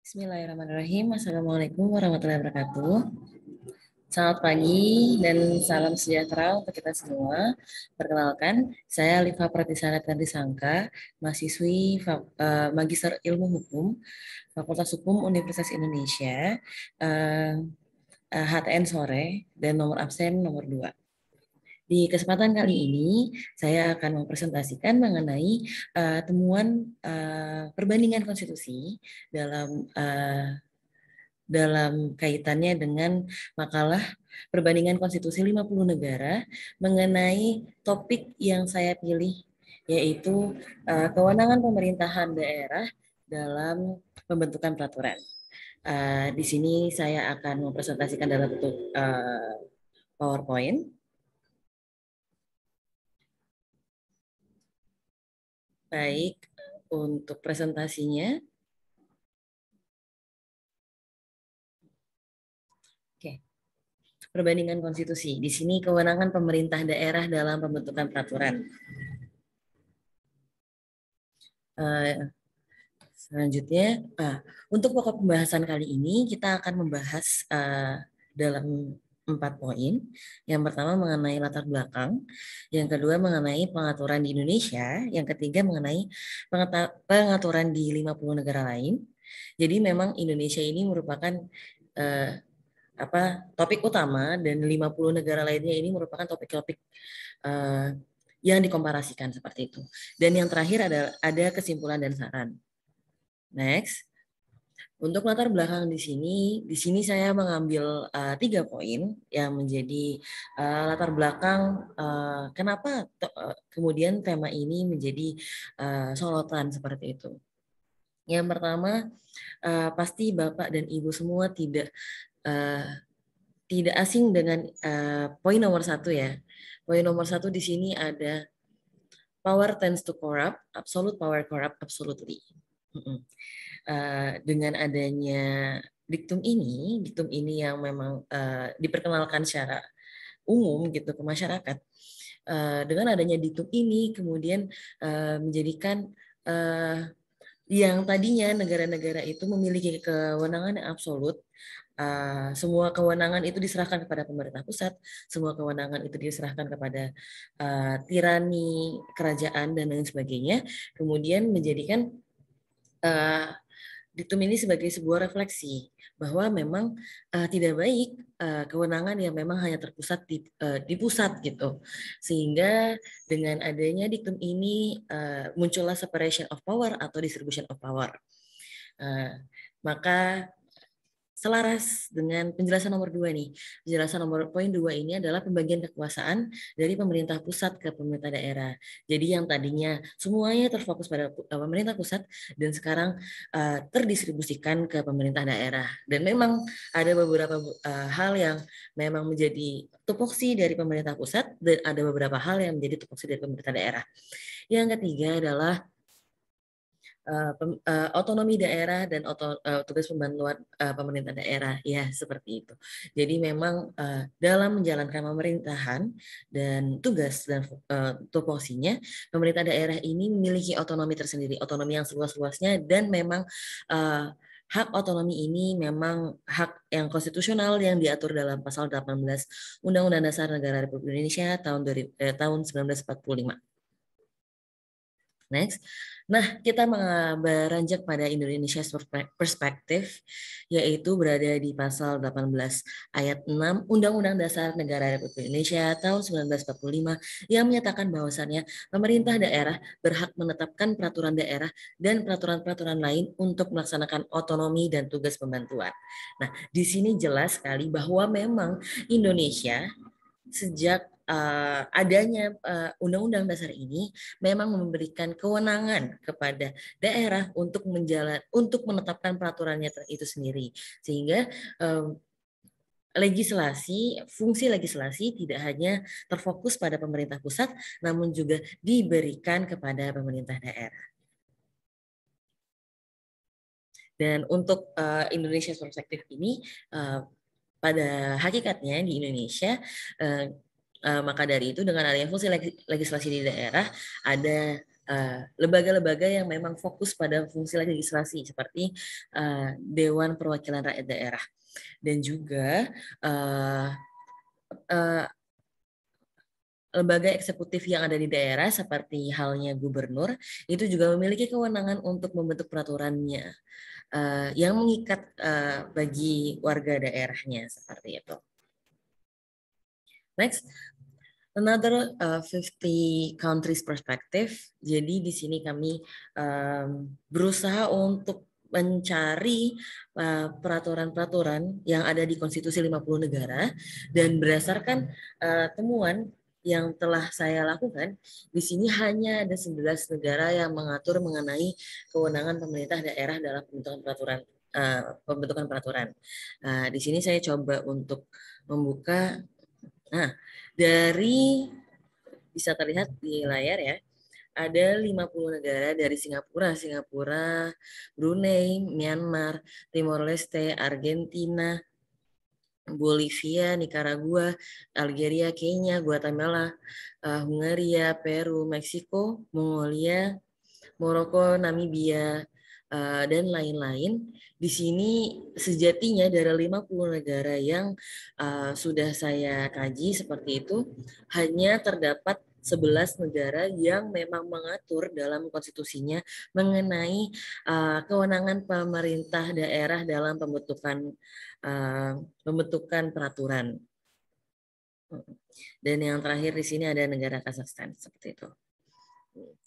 Bismillahirrahmanirrahim. Assalamualaikum warahmatullahi wabarakatuh. Selamat pagi dan salam sejahtera untuk kita semua. Perkenalkan, saya Liva Pratisana Sangka, mahasiswi Magister Ilmu Hukum, Fakultas Hukum Universitas Indonesia, HTN sore, dan nomor absen nomor 2. Di kesempatan kali ini, saya akan mempresentasikan mengenai temuan perbandingan konstitusi dalam kaitannya dengan makalah perbandingan konstitusi 50 negara mengenai topik yang saya pilih, yaitu kewenangan pemerintahan daerah dalam pembentukan peraturan. Di sini saya akan mempresentasikan dalam bentuk PowerPoint. Baik, untuk presentasinya. Oke. Perbandingan konstitusi. Di sini kewenangan pemerintah daerah dalam pembentukan peraturan. Selanjutnya, untuk pokok pembahasan kali ini kita akan membahas dalam 4 poin. Yang pertama mengenai latar belakang, yang kedua mengenai pengaturan di Indonesia, yang ketiga mengenai pengaturan di 50 negara lain. Jadi memang Indonesia ini merupakan topik utama dan 50 negara lainnya ini merupakan topik-topik yang dikomparasikan seperti itu. Dan yang terakhir ada kesimpulan dan saran. Next. Untuk latar belakang di sini saya mengambil 3 poin yang menjadi latar belakang kenapa kemudian tema ini menjadi sorotan seperti itu. Yang pertama, pasti Bapak dan Ibu semua tidak asing dengan poin nomor 1 ya. Poin nomor 1 di sini ada power tends to corrupt, absolute power corrupt absolutely. Dengan adanya diktum ini yang memang diperkenalkan secara umum gitu ke masyarakat. Dengan adanya diktum ini kemudian menjadikan yang tadinya negara-negara itu memiliki kewenangan yang absolut, semua kewenangan itu diserahkan kepada pemerintah pusat, semua kewenangan itu diserahkan kepada tirani kerajaan dan lain sebagainya, kemudian menjadikan diktum ini sebagai sebuah refleksi bahwa memang tidak baik kewenangan yang memang hanya terpusat di pusat gitu, sehingga dengan adanya diktum ini muncullah separation of power atau distribution of power. Maka selaras dengan penjelasan nomor 2 nih. Penjelasan nomor poin 2 ini adalah pembagian kekuasaan dari pemerintah pusat ke pemerintah daerah. Jadi yang tadinya semuanya terfokus pada pemerintah pusat dan sekarang terdistribusikan ke pemerintah daerah. Dan memang ada beberapa hal yang memang menjadi tupoksi dari pemerintah pusat dan ada beberapa hal yang menjadi tupoksi dari pemerintah daerah. Yang ketiga adalah otonomi daerah dan tugas pembantuan pemerintah daerah, ya seperti itu. Jadi memang dalam menjalankan pemerintahan dan tugas dan tupoksinya, pemerintah daerah ini memiliki otonomi tersendiri, otonomi yang seluas-luasnya, dan memang hak otonomi ini memang hak yang konstitusional yang diatur dalam pasal 18 Undang-Undang Dasar Negara Republik Indonesia tahun 1945. Next. Nah, kita beranjak pada Indonesia perspektif, yaitu berada di pasal 18 ayat 6 Undang-Undang Dasar Negara Republik Indonesia tahun 1945 yang menyatakan bahwasannya pemerintah daerah berhak menetapkan peraturan daerah dan peraturan-peraturan lain untuk melaksanakan otonomi dan tugas pembantuan. Nah, di sini jelas sekali bahwa memang Indonesia sejak adanya Undang-Undang Dasar ini memang memberikan kewenangan kepada daerah untuk menetapkan peraturannya itu sendiri, sehingga fungsi legislasi tidak hanya terfokus pada pemerintah pusat, namun juga diberikan kepada pemerintah daerah. Dan untuk Indonesia perspektif ini, pada hakikatnya di Indonesia, maka dari itu dengan adanya fungsi legislasi di daerah, ada lembaga-lembaga yang memang fokus pada fungsi legislasi seperti Dewan Perwakilan Rakyat Daerah, dan juga lembaga eksekutif yang ada di daerah seperti halnya gubernur itu juga memiliki kewenangan untuk membentuk peraturannya yang mengikat bagi warga daerahnya seperti itu. Next, another 50 countries perspective. Jadi di sini kami berusaha untuk mencari peraturan-peraturan yang ada di konstitusi 50 negara, dan berdasarkan temuan yang telah saya lakukan, di sini hanya ada 11 negara yang mengatur mengenai kewenangan pemerintah daerah dalam pembentukan peraturan. Di sini saya coba untuk membuka. Nah, bisa terlihat di layar ya, ada 50 negara dari Singapura, Brunei, Myanmar, Timor Leste, Argentina, Bolivia, Nicaragua, Algeria, Kenya, Guatemala, Hungaria, Peru, Meksiko, Mongolia, Maroko, Namibia, dan lain-lain. Di sini sejatinya dari 50 negara yang sudah saya kaji seperti itu, hanya terdapat 11 negara yang memang mengatur dalam konstitusinya mengenai kewenangan pemerintah daerah dalam pembentukan peraturan. Dan yang terakhir di sini ada negara Kazakhstan seperti itu.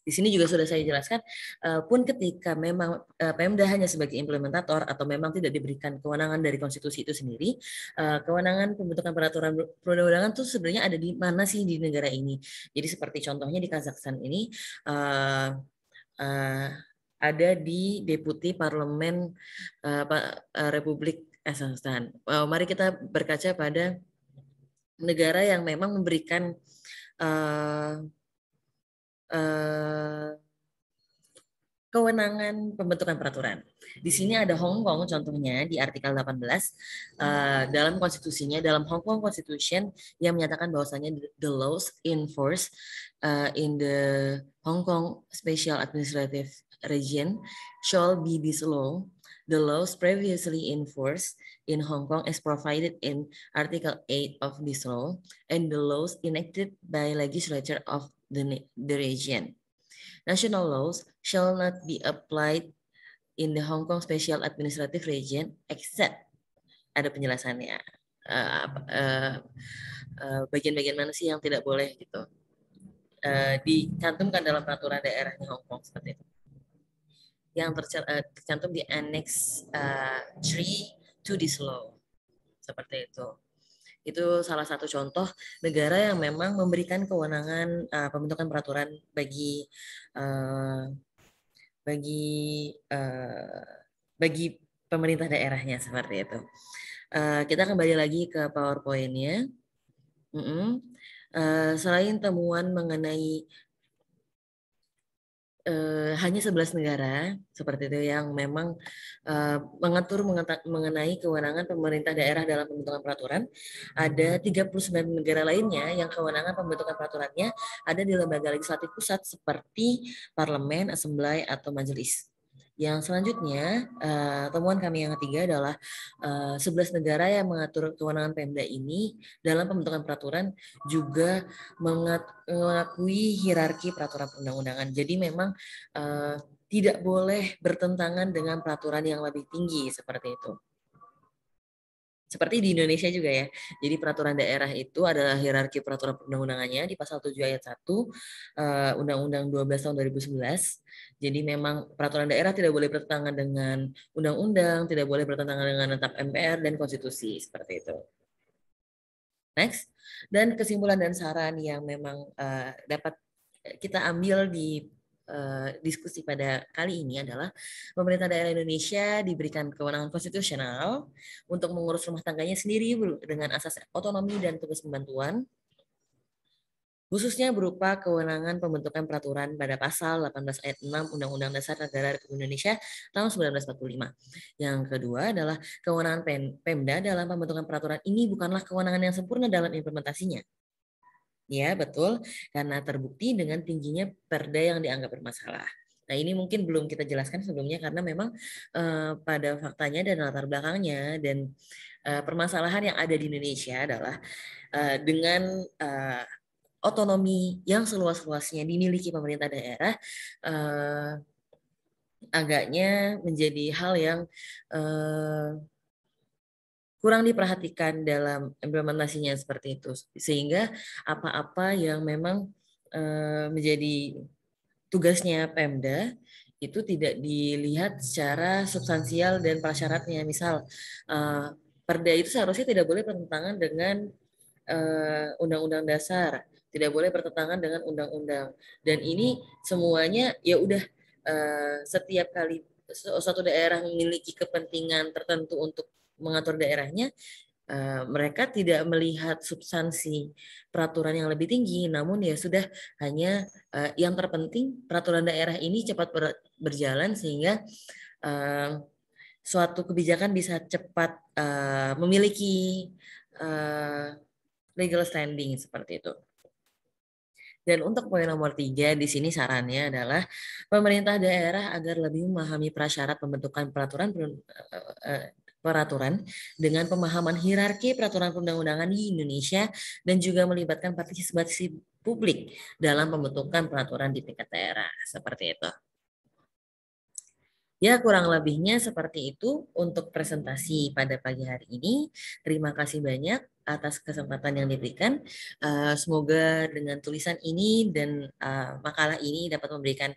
Di sini juga sudah saya jelaskan, pun ketika memang Pemda hanya sebagai implementator atau memang tidak diberikan kewenangan dari konstitusi itu sendiri, kewenangan pembentukan peraturan perundang-undangan itu sebenarnya ada di mana sih di negara ini. Jadi seperti contohnya di Kazakhstan ini ada di Deputi Parlemen Republik Kazakhstan. Mari kita berkaca pada negara yang memang memberikan kewenangan pembentukan peraturan. Di sini ada Hong Kong contohnya di artikel 18 dalam konstitusinya, dalam Hong Kong Constitution yang menyatakan bahwasanya the laws in force in the Hong Kong Special Administrative Region shall be this law. The laws previously in force in Hong Kong as provided in Article 8 of this law and the laws enacted by legislature of the region. National laws shall not be applied in the Hong Kong Special Administrative Region except, ada penjelasannya, bagian-bagian mana sih yang tidak boleh gitu dicantumkan dalam peraturan daerahnya Hong Kong seperti itu, yang tercantum di Annex 3 to this law seperti itu. Itu salah satu contoh negara yang memang memberikan kewenangan pembentukan peraturan bagi pemerintah daerahnya seperti itu. Kita kembali lagi ke PowerPoint-nya. Selain temuan mengenai hanya 11 negara seperti itu yang memang mengatur mengenai kewenangan pemerintah daerah dalam pembentukan peraturan, ada 39 negara lainnya yang kewenangan pembentukan peraturannya ada di lembaga legislatif pusat seperti parlemen, assembly, atau majelis. Yang selanjutnya, temuan kami yang ketiga adalah 11 negara yang mengatur kewenangan Pemda ini dalam pembentukan peraturan juga mengakui hierarki peraturan perundang-undangan. Jadi memang tidak boleh bertentangan dengan peraturan yang lebih tinggi seperti itu. Seperti di Indonesia juga ya. Jadi peraturan daerah itu adalah hierarki peraturan perundang-undangannya di pasal 7 ayat 1 Undang-Undang 12 tahun 2011. Jadi memang peraturan daerah tidak boleh bertentangan dengan undang-undang, tidak boleh bertentangan dengan tetap MPR dan konstitusi seperti itu. Next. Dan kesimpulan dan saran yang memang dapat kita ambil di diskusi pada kali ini adalah pemerintah daerah Indonesia diberikan kewenangan konstitusional untuk mengurus rumah tangganya sendiri dengan asas otonomi dan tugas pembantuan, khususnya berupa kewenangan pembentukan peraturan pada pasal 18 ayat 6 Undang-Undang Dasar Negara Republik Indonesia tahun 1945. Yang kedua adalah kewenangan Pemda dalam pembentukan peraturan ini bukanlah kewenangan yang sempurna dalam implementasinya. Ya, betul. Karena terbukti dengan tingginya perda yang dianggap bermasalah. Nah, ini mungkin belum kita jelaskan sebelumnya karena memang pada faktanya dan latar belakangnya dan permasalahan yang ada di Indonesia adalah dengan otonomi yang seluas-luasnya dimiliki pemerintah daerah, agaknya menjadi hal yang eh, kurang diperhatikan dalam implementasinya seperti itu. Sehingga apa-apa yang memang menjadi tugasnya Pemda itu tidak dilihat secara substansial dan prasyaratnya. Misal, Perda itu seharusnya tidak boleh bertentangan dengan undang-undang dasar, tidak boleh bertentangan dengan undang-undang. Dan ini semuanya ya udah setiap kali suatu daerah memiliki kepentingan tertentu untuk mengatur daerahnya, mereka tidak melihat substansi peraturan yang lebih tinggi, namun ya sudah hanya yang terpenting peraturan daerah ini cepat berjalan sehingga suatu kebijakan bisa cepat memiliki legal standing seperti itu. Dan untuk poin nomor 3 di sini sarannya adalah pemerintah daerah agar lebih memahami prasyarat pembentukan peraturan dengan pemahaman hierarki peraturan perundang-undangan di Indonesia dan juga melibatkan partisipasi publik dalam pembentukan peraturan di tingkat daerah seperti itu. Ya, kurang lebihnya seperti itu untuk presentasi pada pagi hari ini. Terima kasih banyak atas kesempatan yang diberikan. Semoga dengan tulisan ini dan makalah ini dapat memberikan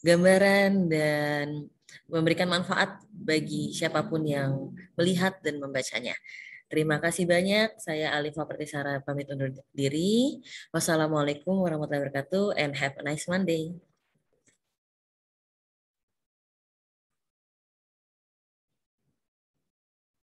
gambaran dan memberikan manfaat bagi siapapun yang melihat dan membacanya. Terima kasih banyak. Saya Alifa Pertisara pamit undur diri. Wassalamualaikum warahmatullahi wabarakatuh and have a nice Monday.